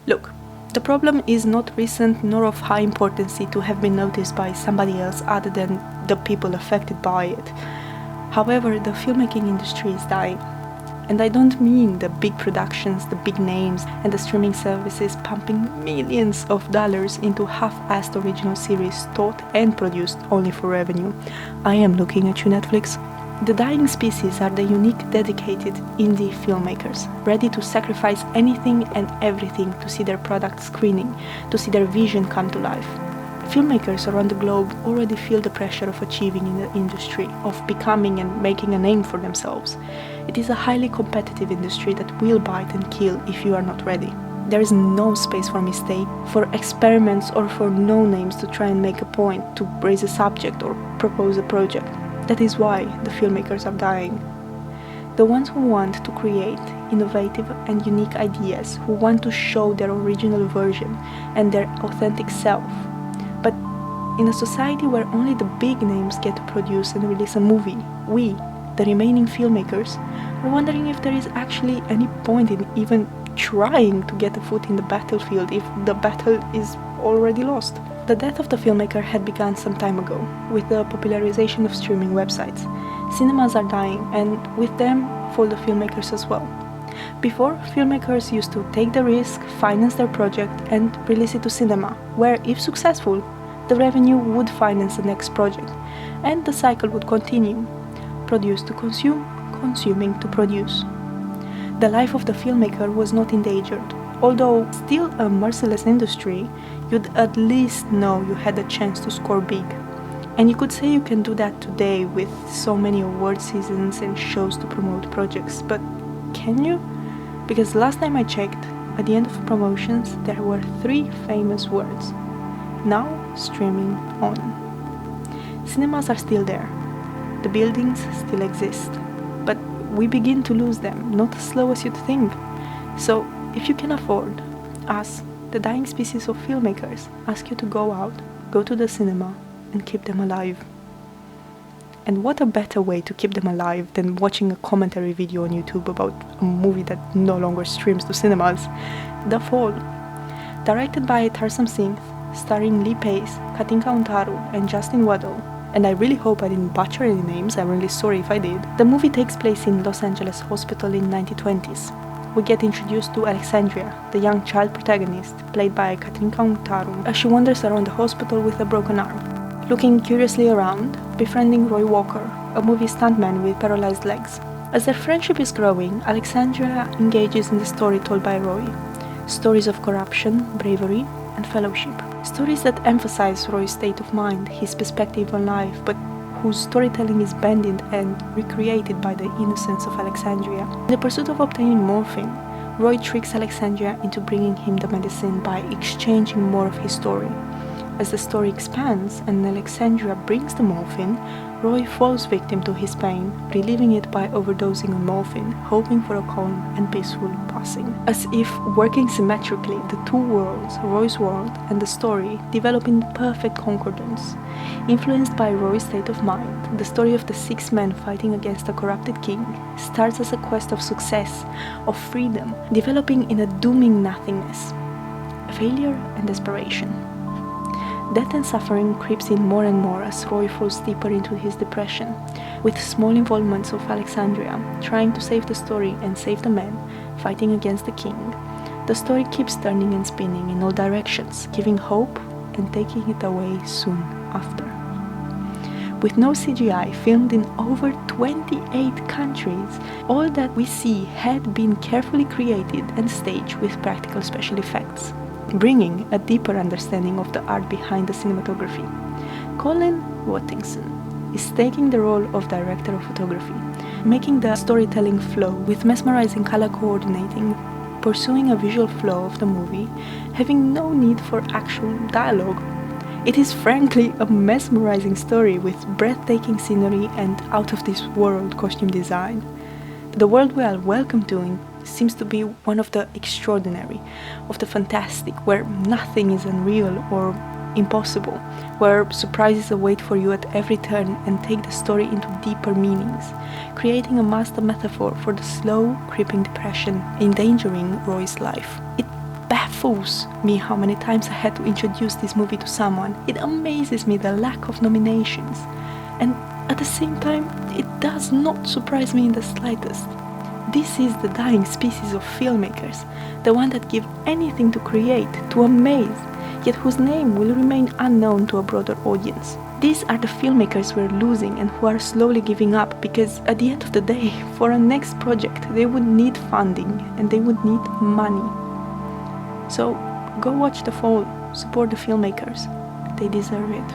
Look, the problem is not recent nor of high importance to have been noticed by somebody else other than the people affected by it. However, the filmmaking industry is dying. And I don't mean the big productions, the big names, and the streaming services pumping millions of dollars into half-assed original series thought and produced only for revenue. I am looking at you, Netflix. The dying species are the unique, dedicated indie filmmakers, ready to sacrifice anything and everything to see their product screening, to see their vision come to life. Filmmakers around the globe already feel the pressure of achieving in the industry, of becoming and making a name for themselves. It is a highly competitive industry that will bite and kill if you are not ready. There is no space for mistake, for experiments, or for no-names to try and make a point, to raise a subject or propose a project. That is why the filmmakers are dying. The ones who want to create innovative and unique ideas, who want to show their original version and their authentic self. But in a society where only the big names get to produce and release a movie, we, the remaining filmmakers, are wondering if there is actually any point in even trying to get a foot in the battlefield if the battle is already lost. The death of the filmmaker had begun some time ago, with the popularization of streaming websites. Cinemas are dying, and with them fall the filmmakers as well. Before, filmmakers used to take the risk, finance their project, and release it to cinema, where, if successful, the revenue would finance the next project, and the cycle would continue. Produce to consume, consuming to produce. The life of the filmmaker was not endangered. Although still a merciless industry, you'd at least know you had a chance to score big. And you could say you can do that today with so many award seasons and shows to promote projects, but can you? Because last time I checked, at the end of promotions, there were 3 famous words. Now streaming on. Cinemas are still there. The buildings still exist. But we begin to lose them, not as slow as you'd think. So, if you can afford, us, the dying species of filmmakers, ask you to go out, go to the cinema, and keep them alive. And what a better way to keep them alive than watching a commentary video on YouTube about a movie that no longer streams to cinemas. The Fall. Directed by Tarsam Singh, starring Lee Pace, Katinka Untaru, and Justin Waddell, and I really hope I didn't butcher any names, I'm really sorry if I did. The movie takes place in Los Angeles Hospital in 1920s. We get introduced to Alexandria, the young child protagonist, played by Katinka Untaru, as she wanders around the hospital with a broken arm. Looking curiously around, befriending Roy Walker, a movie stuntman with paralyzed legs. As their friendship is growing, Alexandria engages in the story told by Roy. Stories of corruption, bravery, and fellowship. Stories that emphasize Roy's state of mind, his perspective on life, but whose storytelling is bended and recreated by the innocence of Alexandria. In the pursuit of obtaining morphine, Roy tricks Alexandria into bringing him the medicine by exchanging more of his story. As the story expands and Alexandria brings the morphine, Roy falls victim to his pain, relieving it by overdosing on morphine, hoping for a calm and peaceful passing. As if working symmetrically, the two worlds, Roy's world and the story, develop in perfect concordance. Influenced by Roy's state of mind, the story of the 6 men fighting against a corrupted king starts as a quest of success, of freedom, developing in a dooming nothingness, failure and desperation. Death and suffering creeps in more and more as Roy falls deeper into his depression, with small involvements of Alexandria trying to save the story and save the men fighting against the king. The story keeps turning and spinning in all directions, giving hope and taking it away soon after. With no CGI, filmed in over 28 countries, all that we see had been carefully created and staged with practical special effects, bringing a deeper understanding of the art behind the cinematography. Colin Watkinson is taking the role of director of photography, making the storytelling flow with mesmerizing color coordinating, pursuing a visual flow of the movie, having no need for actual dialogue. It is frankly a mesmerizing story with breathtaking scenery and out-of-this-world costume design. The world we are welcome to seems to be one of the extraordinary, of the fantastic, where nothing is unreal or impossible, where surprises await for you at every turn and take the story into deeper meanings, creating a master metaphor for the slow, creeping depression endangering Roy's life. It baffles fools me how many times I had to introduce this movie to someone. It amazes me the lack of nominations. And at the same time, it does not surprise me in the slightest. This is the dying species of filmmakers, the one that give anything to create, to amaze, yet whose name will remain unknown to a broader audience. These are the filmmakers we're losing and who are slowly giving up, because at the end of the day, for a next project, they would need funding and they would need money. So go watch The Fall, support the filmmakers. They deserve it.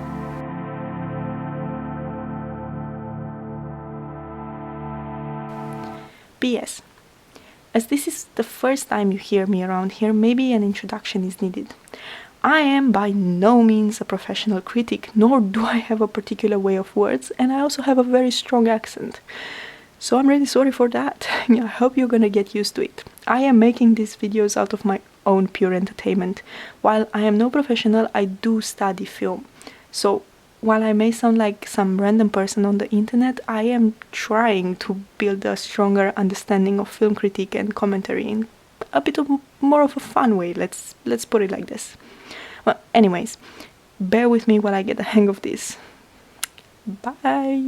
P.S. As this is the first time you hear me around here, maybe an introduction is needed. I am by no means a professional critic, nor do I have a particular way of words, and I also have a very strong accent. So I'm really sorry for that. I hope you're gonna get used to it. I am making these videos out of my own pure entertainment. While I am no professional, I do study film. So while I may sound like some random person on the internet, I am trying to build a stronger understanding of film critique and commentary in a bit more of a fun way, let's put it like this. Well, anyways, bear with me while I get the hang of this. Bye!